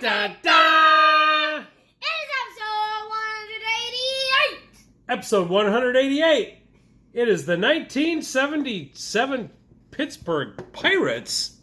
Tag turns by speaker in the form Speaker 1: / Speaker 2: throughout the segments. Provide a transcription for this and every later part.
Speaker 1: da, da.
Speaker 2: It is episode 188.
Speaker 1: Episode 188. It is the 1977 Pittsburgh Pirates.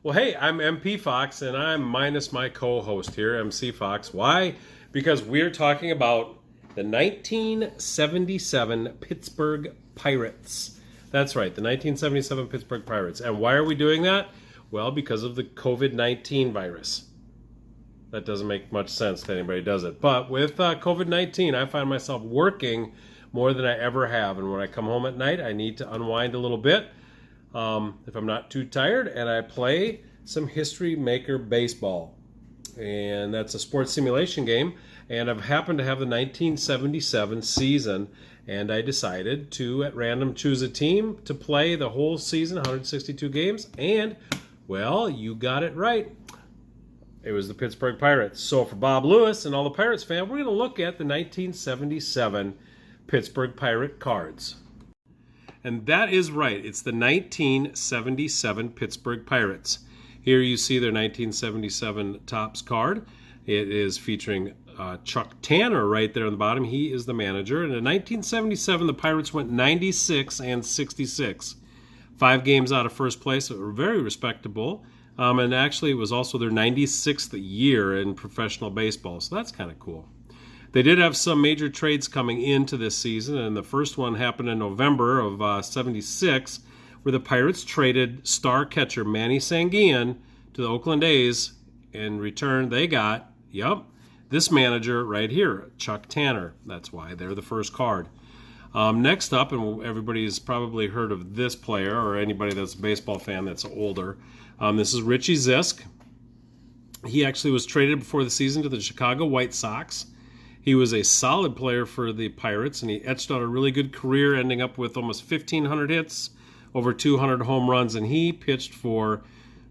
Speaker 1: Well, hey, I'm MP Fox, and I'm minus my co-host here, MC Fox. Why? Because we're talking about the 1977 Pittsburgh Pirates. That's right, the 1977 Pittsburgh Pirates. And why are we doing that? Well, because of the COVID-19 virus. That doesn't make much sense to anybody, does it? But with COVID-19, I find myself working more than I ever have. And when I come home at night, I need to unwind a little bit. If I'm not too tired, and I play some History Maker Baseball. And that's a sports simulation game. And I've happened to have the 1977 season, and I decided to, at random, choose a team to play the whole season, 162 games. And, well, you got it right. It was the Pittsburgh Pirates. So for Bob Lewis and all the Pirates fans, we're going to look at the 1977 Pittsburgh Pirate cards. And that is right. It's the 1977 Pittsburgh Pirates. Here you see their 1977 Topps card. It is featuring Chuck Tanner right there on the bottom. He is the manager. And in 1977, the Pirates went 96 and 66. 5 games out of first place. They were very respectable. And actually, it was also their 96th year in professional baseball. So that's kind of cool. They did have some major trades coming into this season, and the first one happened in November of 76, where the Pirates traded star catcher Manny Sanguillen to the Oakland A's. In return, they got, this manager right here, Chuck Tanner. That's why they're the first card. Next up, and everybody's probably heard of this player, or anybody that's a baseball fan that's older, this is Richie Zisk. He actually was traded before the season to the Chicago White Sox. He was a solid player for the Pirates, and he etched out a really good career, ending up with almost 1,500 hits, over 200 home runs, and he played for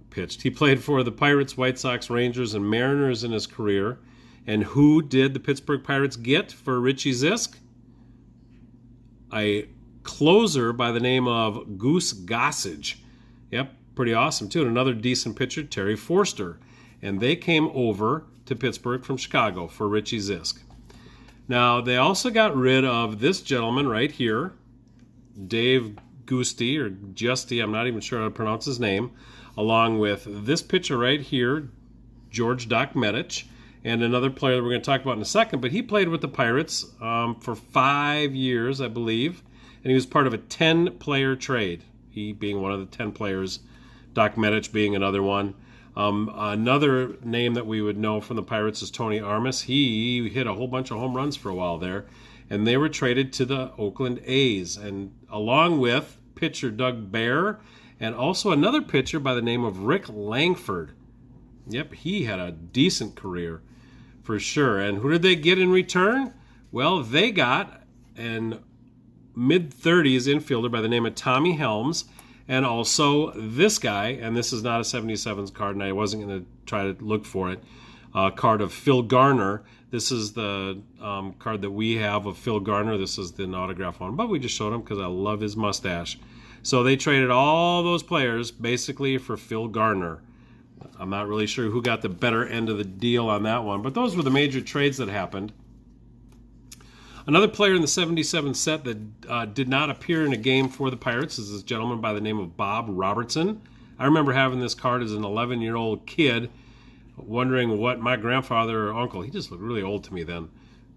Speaker 1: the Pirates, White Sox, Rangers, and Mariners in his career. And who did the Pittsburgh Pirates get for Richie Zisk? A closer by the name of Goose Gossage. Yep, pretty awesome, too. And another decent pitcher, Terry Forster. And they came over to Pittsburgh from Chicago for Richie Zisk. Now, they also got rid of this gentleman right here, Dave Giusti, or Justy, I'm not even sure how to pronounce his name, along with this pitcher right here, George Doc Medich, and another player that we're going to talk about in a second, but he played with the Pirates for 5 years, I believe, and he was part of a 10-player trade, he being one of the 10 players, Doc Medich being another one. Another name that we would know from the Pirates is Tony Armas. He hit a whole bunch of home runs for a while there. And they were traded to the Oakland A's. And along with pitcher Doug Bear and also another pitcher by the name of Rick Langford. Yep, he had a decent career for sure. And who did they get in return? Well, they got an mid-30s infielder by the name of Tommy Helms. And also this guy, and this is not a 77s card, and I wasn't going to try to look for it, card of Phil Garner. This is the card that we have of Phil Garner. This is the autograph one, but we just showed him because I love his mustache. So they traded all those players basically for Phil Garner. I'm not really sure who got the better end of the deal on that one, but those were the major trades that happened. Another player in the 77 set that did not appear in a game for the Pirates is this gentleman by the name of Bob Robertson. I remember having this card as an 11-year-old kid, wondering what my grandfather or uncle, he just looked really old to me then,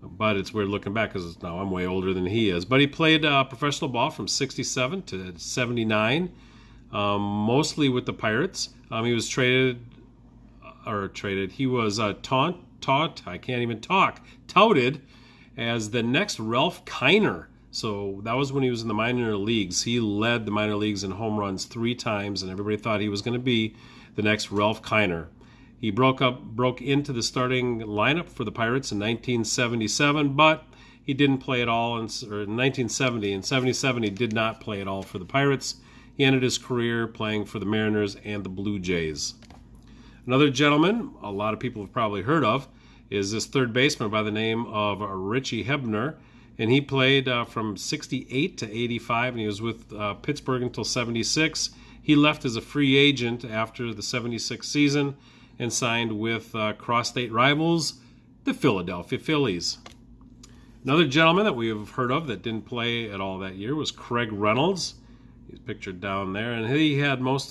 Speaker 1: but it's weird looking back because now I'm way older than he is. But he played professional ball from 67 to 79, mostly with the Pirates. He was touted as the next Ralph Kiner. So that was when he was in the minor leagues. He led the minor leagues in home runs 3 times, and everybody thought he was going to be the next Ralph Kiner. He broke into the starting lineup for the Pirates in 1977, but he didn't play at all in 1970. In 77, he did not play at all for the Pirates. He ended his career playing for the Mariners and the Blue Jays. Another gentleman a lot of people have probably heard of is this third baseman by the name of Richie Hebner. And he played from 68 to 85, and he was with Pittsburgh until 76. He left as a free agent after the 76 season and signed with cross-state rivals, the Philadelphia Phillies. Another gentleman that we have heard of that didn't play at all that year was Craig Reynolds. He's pictured down there, and he had most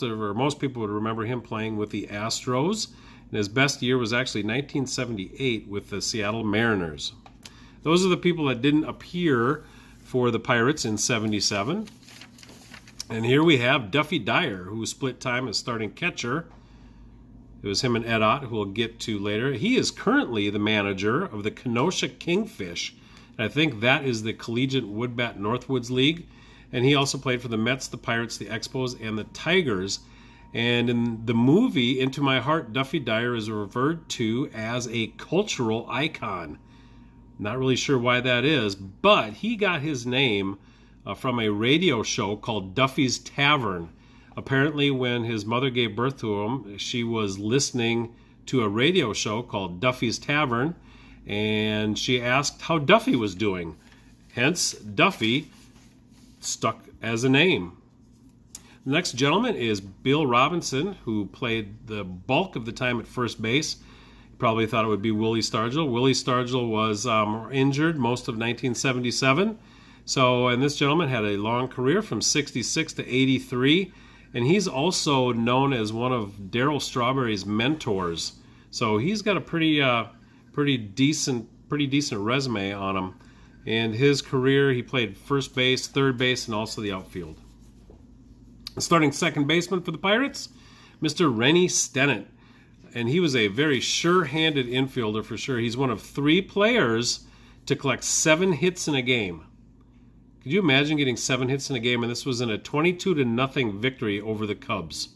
Speaker 1: people would remember him playing with the Astros. And his best year was actually 1978 with the Seattle Mariners. Those are the people that didn't appear for the Pirates in 77. And here we have Duffy Dyer, who split time as starting catcher. It was him and Ed Ott, who we'll get to later. He is currently the manager of the Kenosha Kingfish. And I think that is the Collegiate Woodbat Northwoods League. And he also played for the Mets, the Pirates, the Expos, and the Tigers. And in the movie Into My Heart, Duffy Dyer is referred to as a cultural icon. Not really sure why that is, but he got his name from a radio show called Duffy's Tavern. Apparently, when his mother gave birth to him, she was listening to a radio show called Duffy's Tavern, and she asked how Duffy was doing. Hence, Duffy stuck as a name. The next gentleman is Bill Robinson, who played the bulk of the time at first base. Probably thought it would be Willie Stargell. Willie Stargell was injured most of 1977. And this gentleman had a long career from 66 to 83. And he's also known as one of Darryl Strawberry's mentors. So he's got a pretty decent resume on him. In his career, he played first base, third base, and also the outfield. Starting second baseman for the Pirates, Mr. Rennie Stennett. And he was a very sure-handed infielder for sure. He's one of 3 players to collect 7 hits in a game. Could you imagine getting 7 hits in a game? And this was in a 22-0 victory over the Cubs.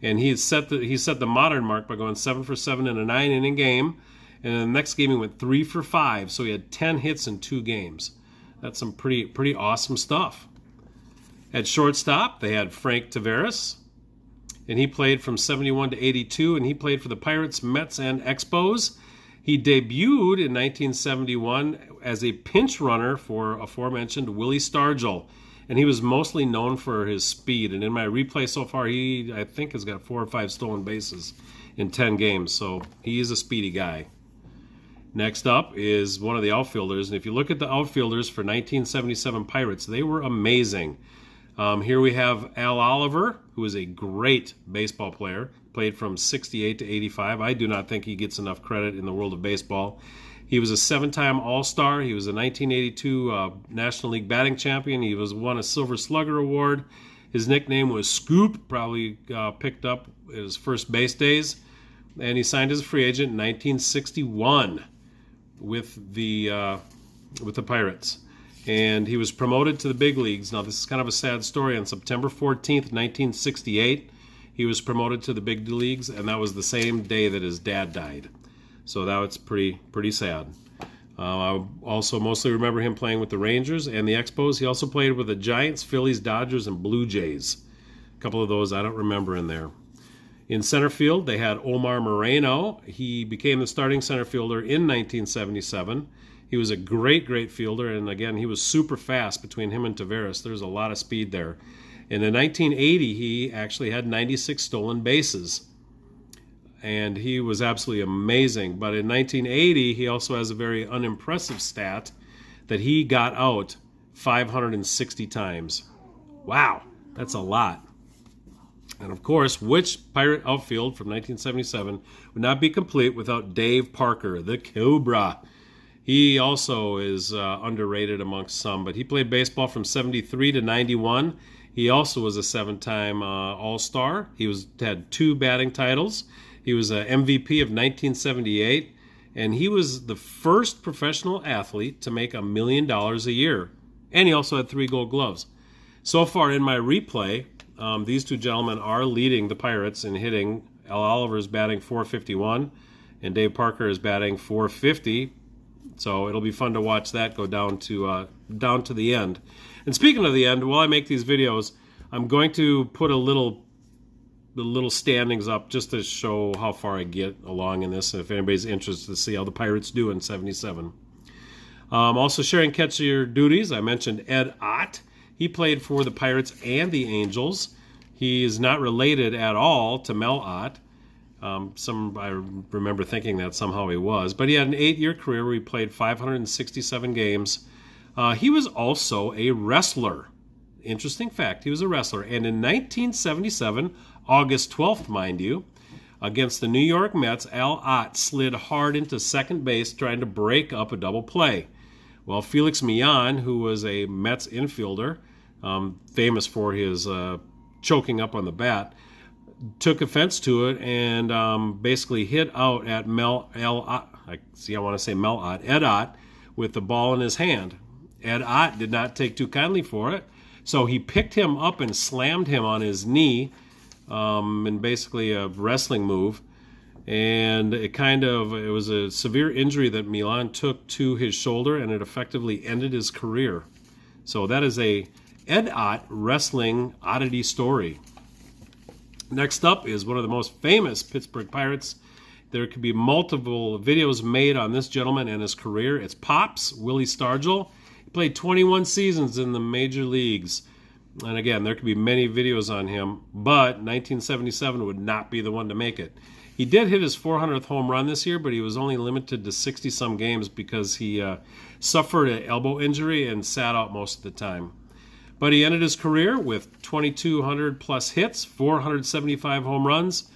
Speaker 1: And he set the modern mark by going 7 for 7 in a 9-inning game. And in the next game he went 3 for 5. So he had 10 hits in 2 games. That's some pretty awesome stuff. At shortstop, they had Frank Tavares. And he played from 71 to 82, and he played for the Pirates, Mets, and Expos. He debuted in 1971 as a pinch runner for aforementioned Willie Stargell, and he was mostly known for his speed. And in my replay so far, I think has got 4 or 5 stolen bases in 10 games, so he is a speedy guy. Next up is one of the outfielders, and if you look at the outfielders for 1977 Pirates, they were amazing. Here we have Al Oliver, who is a great baseball player, played from 68 to 85. I do not think he gets enough credit in the world of baseball. He was a 7-time All-Star. He was a 1982 National League batting champion. He won a Silver Slugger Award. His nickname was Scoop, probably picked up his first base days. And he signed as a free agent in 1961 with the Pirates. And he was promoted to the big leagues. Now, this is kind of a sad story. On September 14th, 1968, he was promoted to the big leagues, and that was the same day that his dad died. So that was pretty sad. I also mostly remember him playing with the Rangers and the Expos. He also played with the Giants, Phillies, Dodgers, and Blue Jays. A couple of those I don't remember in there. In center field, they had Omar Moreno. He became the starting center fielder in 1977. He was a great fielder, and again, he was super fast between him and Tavares. There's a lot of speed there. And in 1980, he actually had 96 stolen bases, and he was absolutely amazing. But in 1980, he also has a very unimpressive stat that he got out 560 times. Wow, that's a lot. And of course, which Pirate outfield from 1977 would not be complete without Dave Parker, the Cobra? He also is underrated amongst some, but he played baseball from 73 to 91. He also was a 7-time All-Star. He had 2 batting titles. He was an MVP of 1978, and he was the first professional athlete to make $1 million a year. And he also had 3 Gold Gloves. So far in my replay, these 2 gentlemen are leading the Pirates in hitting. Al Oliver is batting .451, and Dave Parker is batting .450. So it'll be fun to watch that go down to the end. And speaking of the end, while I make these videos, I'm going to put the little standings up just to show how far I get along in this, and if anybody's interested to see how the Pirates do in 77. Also sharing catcher duties, I mentioned Ed Ott. He played for the Pirates and the Angels. He is not related at all to Mel Ott. I remember thinking that somehow he was. But he had an 8-year career where he played 567 games. He was also a wrestler. Interesting fact, he was a wrestler. And in 1977, August 12th, mind you, against the New York Mets, Al Ott slid hard into second base trying to break up a double play. Well, Felix Millan, who was a Mets infielder, famous for his choking up on the bat, took offense to it and basically hit out at Ed Ott with the ball in his hand. Ed Ott did not take too kindly for it, so he picked him up and slammed him on his knee in basically a wrestling move. And it was a severe injury that Milan took to his shoulder, and it effectively ended his career. So that is a Ed Ott wrestling oddity story. Next up is one of the most famous Pittsburgh Pirates. There could be multiple videos made on this gentleman and his career. It's Pops, Willie Stargell. He played 21 seasons in the major leagues. And again, there could be many videos on him, but 1977 would not be the one to make it. He did hit his 400th home run this year, but he was only limited to 60-some games because he suffered an elbow injury and sat out most of the time. But he ended his career with 2,200-plus hits, 475 home runs,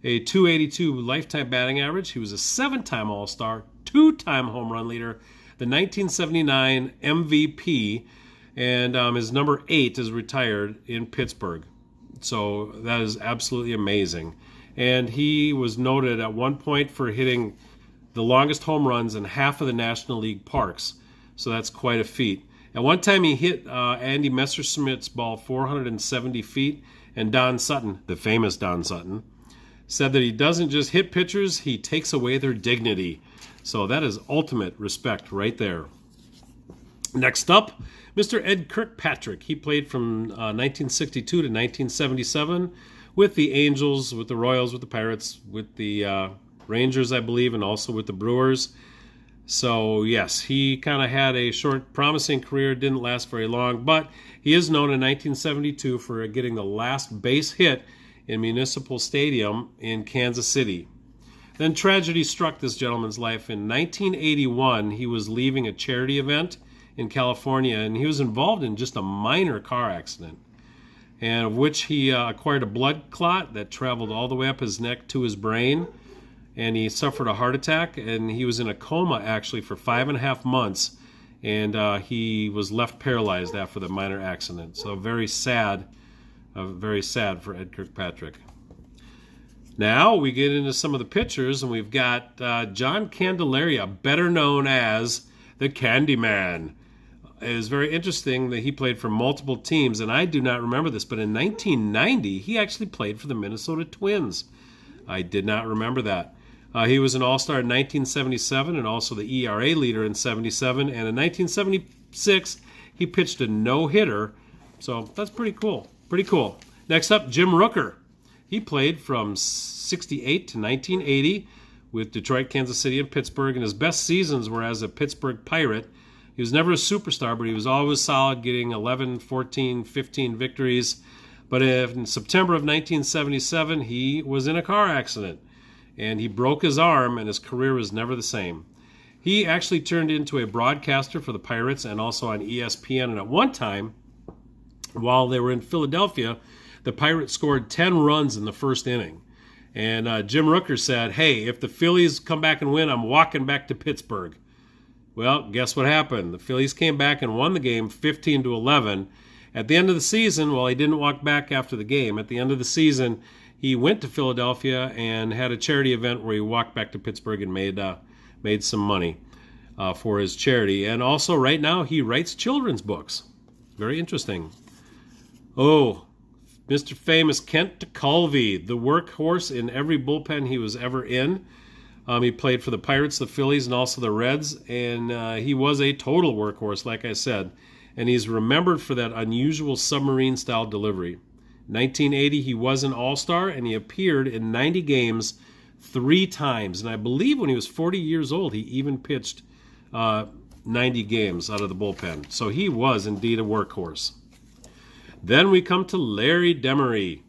Speaker 1: a .282 lifetime batting average. He was a 7-time All-Star, 2-time home run leader, the 1979 MVP, and his number 8 is retired in Pittsburgh. So that is absolutely amazing. And he was noted at one point for hitting the longest home runs in half of the National League parks. So that's quite a feat. At one time, he hit Andy Messerschmidt's ball 470 feet, and Don Sutton, the famous Don Sutton, said that he doesn't just hit pitchers, he takes away their dignity. So that is ultimate respect right there. Next up, Mr. Edie Kirkpatrick. He played from 1962 to 1977 with the Angels, with the Royals, with the Pirates, with the Rangers, I believe, and also with the Brewers. So, yes, he kind of had a short, promising career. Didn't last very long, but he is known in 1972 for getting the last base hit in Municipal Stadium in Kansas City. Then tragedy struck this gentleman's life. In 1981, he was leaving a charity event in California, and he was involved in just a minor car accident, and of which he acquired a blood clot that traveled all the way up his neck to his brain. And he suffered a heart attack, and he was in a coma actually for 5.5 months, and he was left paralyzed after the minor accident. So very sad for Edie Kirkpatrick. Now we get into some of the pitchers, and we've got John Candelaria, better known as the Candyman. It is very interesting that he played for multiple teams, and I do not remember this, but in 1990, he actually played for the Minnesota Twins. I did not remember that. He was an All-Star in 1977 and also the ERA leader in 77. And in 1976, he pitched a no-hitter. So that's pretty cool. Pretty cool. Next up, Jim Rooker. He played from 68 to 1980 with Detroit, Kansas City, and Pittsburgh. And his best seasons were as a Pittsburgh Pirate. He was never a superstar, but he was always solid, getting 11, 14, 15 victories. But in September of 1977, he was in a car accident, and he broke his arm, and his career was never the same. He actually turned into a broadcaster for the Pirates and also on ESPN, and at one time, while they were in Philadelphia, the Pirates scored 10 runs in the first inning. And Jim Rooker said, "Hey, if the Phillies come back and win, I'm walking back to Pittsburgh." Well, guess what happened? The Phillies came back and won the game 15-11. At the end of the season, well, he didn't walk back after the game. At the end of the season, he went to Philadelphia and had a charity event where he walked back to Pittsburgh and made some money for his charity. And also, right now, he writes children's books. Very interesting. Oh, Mr. Famous Kent Calvi, the workhorse in every bullpen he was ever in. He played for the Pirates, the Phillies, and also the Reds, and he was a total workhorse, like I said. And he's remembered for that unusual submarine-style delivery. 1980, he was an All-Star, and he appeared in 90 games 3 times. And I believe when he was 40 years old, he even pitched 90 games out of the bullpen. So he was indeed a workhorse. Then we come to Larry Demery.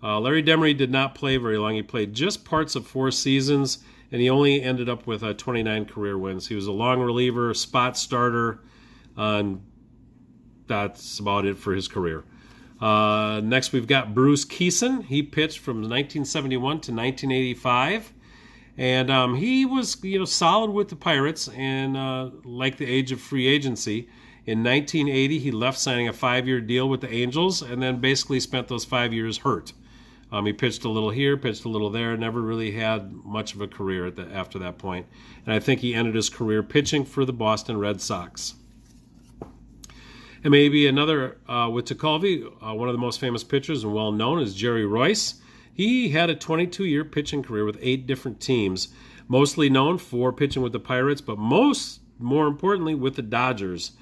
Speaker 1: Larry Demery did not play very long. He played just parts of 4 seasons, and he only ended up with 29 career wins. He was a long reliever, spot starter, and that's about it for his career. Next, we've got Bruce Kison. He pitched from 1971 to 1985, and he was solid with the Pirates and like the age of free agency. In 1980, he left signing a 5-year deal with the Angels, and then basically spent those 5 years hurt. He pitched a little here, pitched a little there, never really had much of a career after that point. And I think he ended his career pitching for the Boston Red Sox. And maybe another with Calvi, one of the most famous pitchers and well-known is Jerry Royce. He had a 22-year pitching career with 8 different teams, mostly known for pitching with the Pirates, but more importantly, with the Dodgers.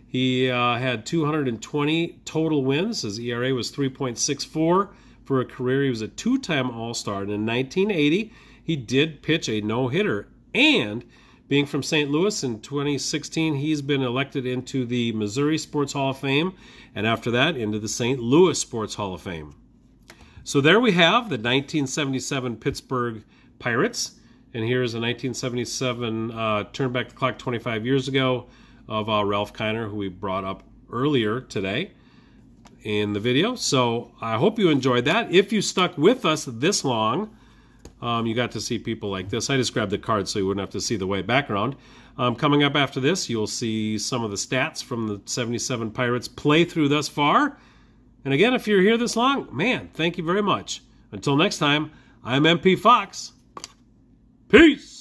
Speaker 1: He had 220 total wins. His ERA was 3.64. For a career, he was a 2-time All-Star. And in 1980, he did pitch a no-hitter. And being from St. Louis in 2016, he's been elected into the Missouri Sports Hall of Fame, and after that, into the St. Louis Sports Hall of Fame. So there we have the 1977 Pittsburgh Pirates. And here's a 1977 turn back the clock 25 years ago of Ralph Kiner, who we brought up earlier today in the video. So I hope you enjoyed that. If you stuck with us this long, you got to see people like this. I just grabbed the card so you wouldn't have to see the white background. Coming up after this, you'll see some of the stats from the 77 Pirates playthrough thus far. And again, if you're here this long, man, thank you very much. Until next time, I'm MP Fox. Peace!